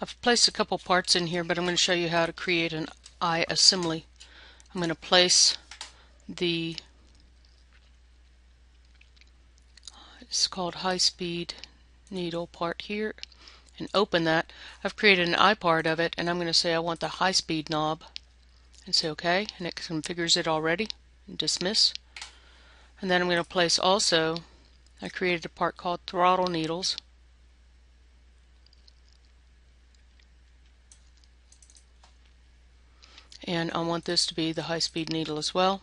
I've placed a couple parts in here, but I'm going to show you how to create an iassy. I'm going to place it's called high-speed needle part here, and open that. I've created an eye part of it, and I'm going to say I want the high-speed knob, and say OK, and it configures it already, and dismiss. And then I'm going to place also, I created a part called throttle needles, and I want this to be the high-speed needle as well.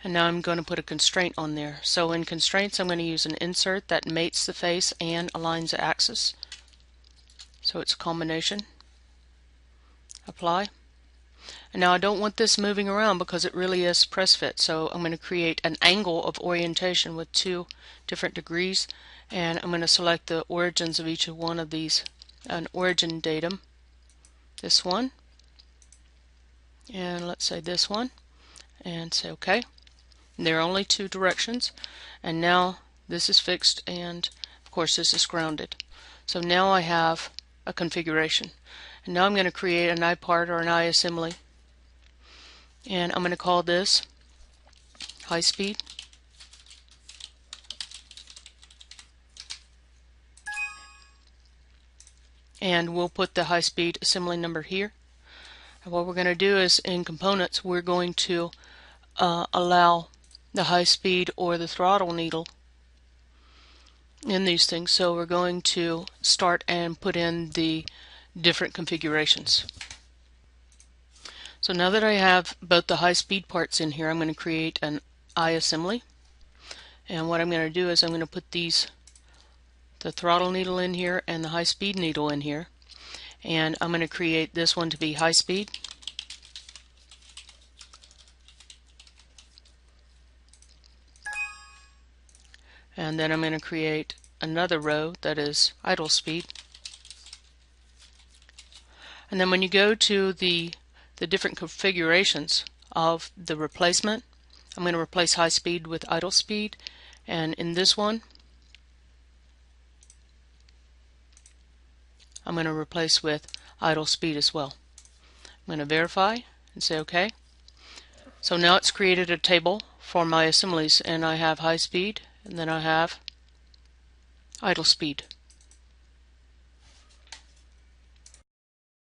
And now I'm going to put a constraint on there. So in constraints I'm going to use an insert that mates the face and aligns the axis. So it's a combination. Apply. And now I don't want this moving around because it really is press fit. So I'm going to create an angle of orientation with 2 different degrees, and I'm going to select the origins of each one of these, an origin datum, this one, and let's say this one, and say OK. There are only 2 directions, and now this is fixed, and of course this is grounded. So now I have a configuration, and now I'm going to create an eye part or an iassy, and I'm going to call this high speed, and we'll put the high speed assembly number here. And what we're going to do is in components we're going to allow the high speed or the throttle needle in these things. So we're going to start and put in the different configurations. So now that I have both the high speed parts in here, I'm going to create an iassy. And what I'm going to do is I'm going to put the throttle needle in here and the high speed needle in here. And I'm going to create this one to be high speed. And then I'm going to create another row that is idle speed. And then when you go to the different configurations of the replacement, I'm going to replace high speed with idle speed, and in this one I'm going to replace with idle speed as well. I'm going to verify and say OK. So now it's created a table for my assemblies, and I have high speed and then I have idle speed.